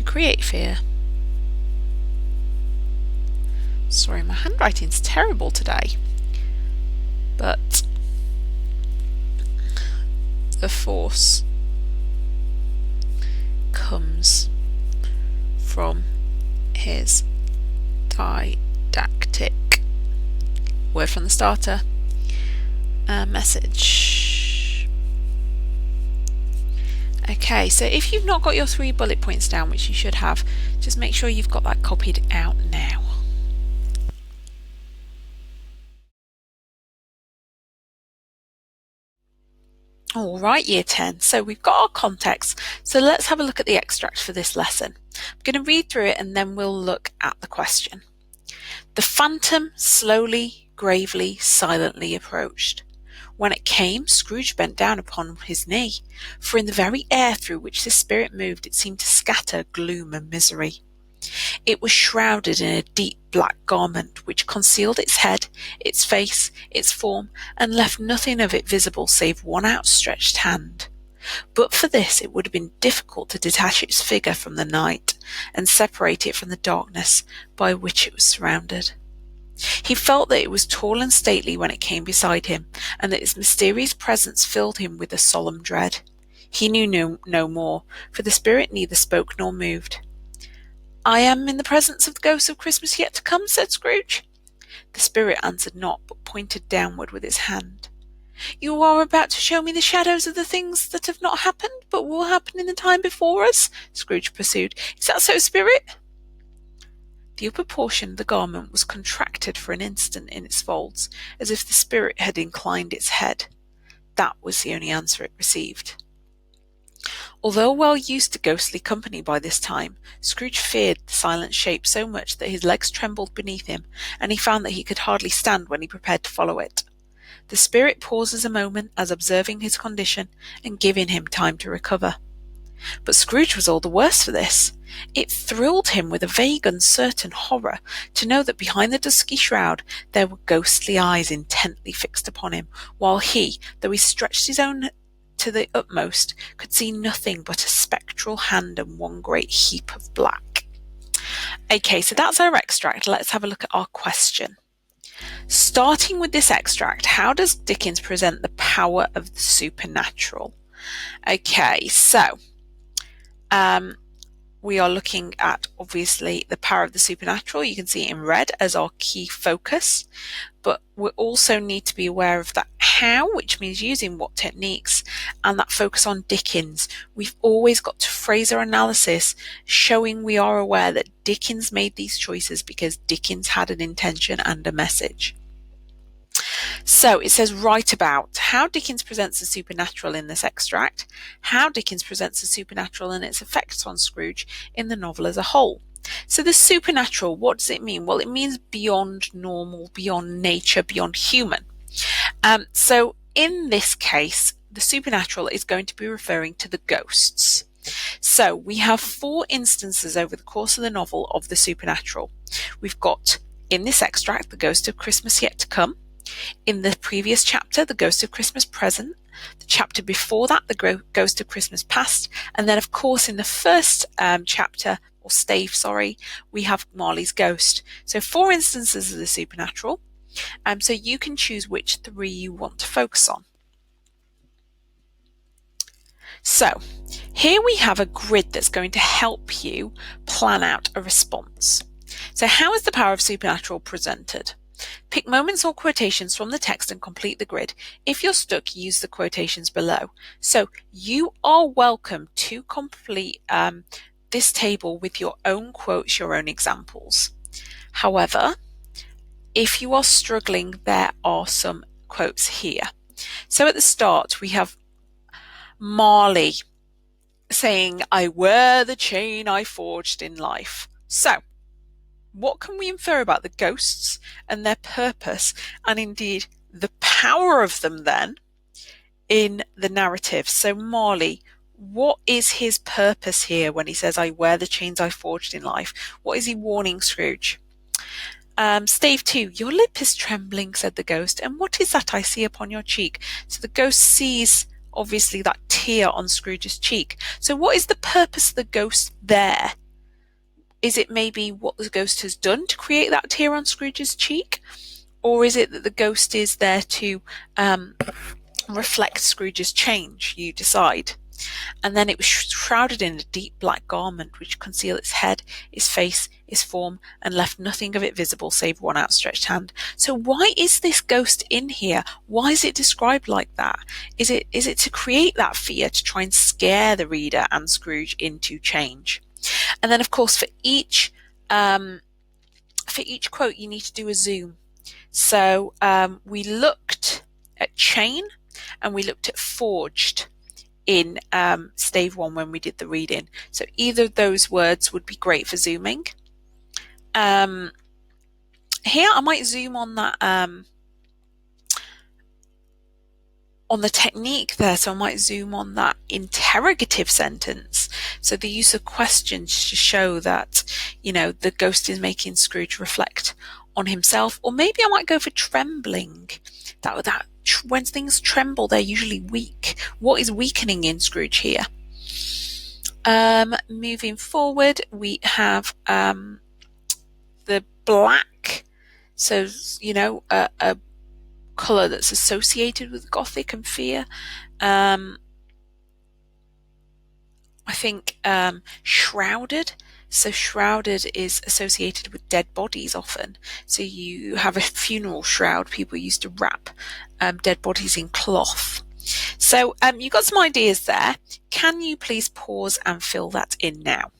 to create fear. Sorry, my handwriting's terrible today, but the force comes from his didactic word from the starter message. Okay, so if you've not got your 3 bullet points down, which you should have, just make sure you've got that copied out now. Alright, Year 10, so we've got our context, so let's have a look at the extract for this lesson. I'm going to read through it and then we'll look at the question. The phantom slowly, gravely, silently approached. When it came, Scrooge bent down upon his knee, for in the very air through which the spirit moved it seemed to scatter gloom and misery. It was shrouded in a deep black garment which concealed its head, its face, its form, and left nothing of it visible save one outstretched hand. But for this it would have been difficult to detach its figure from the night, and separate it from the darkness by which it was surrounded. He felt that it was tall and stately when it came beside him, and that its mysterious presence filled him with a solemn dread. He knew no more, for the spirit neither spoke nor moved. "I am in the presence of the ghost of Christmas yet to come," said Scrooge. The spirit answered not, but pointed downward with its hand. "You are about to show me the shadows of the things that have not happened, but will happen in the time before us?" Scrooge pursued. "Is that so, spirit?" The upper portion of the garment was contracted for an instant in its folds, as if the spirit had inclined its head. That was the only answer it received. Although well used to ghostly company by this time, Scrooge feared the silent shape so much that his legs trembled beneath him, and he found that he could hardly stand when he prepared to follow it. The spirit pauses a moment as observing his condition and giving him time to recover. But Scrooge was all the worse for this. It thrilled him with a vague, uncertain horror to know that behind the dusky shroud there were ghostly eyes intently fixed upon him, while he, though he stretched his own to the utmost, could see nothing but a spectral hand and one great heap of black. Okay, so that's our extract. Let's have a look at our question. Starting with this extract, how does Dickens present the power of the supernatural? Okay, so we are looking at, obviously, the power of the supernatural. You can see it in red as our key focus, but we also need to be aware of that how, which means using what techniques, and that focus on Dickens. We've always got to phrase our analysis showing we are aware that Dickens made these choices because Dickens had an intention and a message. So it says write about how Dickens presents the supernatural in this extract, how Dickens presents the supernatural and its effects on Scrooge in the novel as a whole. So the supernatural, what does it mean? Well, it means beyond normal, beyond nature, beyond human. So in this case, the supernatural is going to be referring to the ghosts. So we have 4 instances over the course of the novel of the supernatural. We've got, in this extract, the ghost of Christmas yet to come. In the previous chapter, the ghost of Christmas present. The chapter before that, the ghost of Christmas past. And then, of course, in the first chapter, or stave, sorry, we have Marley's ghost. So 4 instances of the supernatural. So you can choose which 3 you want to focus on. So here we have a grid that's going to help you plan out a response. So how is the power of supernatural presented? Pick moments or quotations from the text and complete the grid. If you're stuck, use the quotations below. So you are welcome to complete this table with your own quotes, your own examples. However, if you are struggling, there are some quotes here. So at the start, we have Marley saying, "I wear the chain I forged in life." So what can we infer about the ghosts and their purpose, and indeed the power of them then in the narrative? So Marley, what is his purpose here when he says, "I wear the chains I forged in life"? What is he warning Scrooge? Stave 2, "Your lip is trembling," said the ghost, "and what is that I see upon your cheek?" So the ghost sees, obviously, that tear on Scrooge's cheek. So what is the purpose of the ghost there? Is it maybe what the ghost has done to create that tear on Scrooge's cheek? Or is it that the ghost is there to reflect Scrooge's change? You decide. And then it was shrouded in a deep black garment which concealed its head, its face, its form, and left nothing of it visible save one outstretched hand. So why is this ghost in here? Why is it described like that? Is it to create that fear, to try and scare the reader and Scrooge into change? And then, of course, for each quote, you need to do a zoom. So we looked at chain and we looked at forged in Stave 1 when we did the reading. So either of those words would be great for zooming. Here I might zoom on that on the technique there, so I might zoom on that interrogative sentence. So the use of questions to show that, you know, the ghost is making Scrooge reflect on himself. Or maybe I might go for trembling. That when things tremble, they're usually weak. What is weakening in Scrooge here? Moving forward, we have the black. So, you know, a colour that's associated with Gothic and fear. I think shrouded. So shrouded is associated with dead bodies often. So you have a funeral shroud. People used to wrap dead bodies in cloth. So you've got some ideas there. Can you please pause and fill that in now?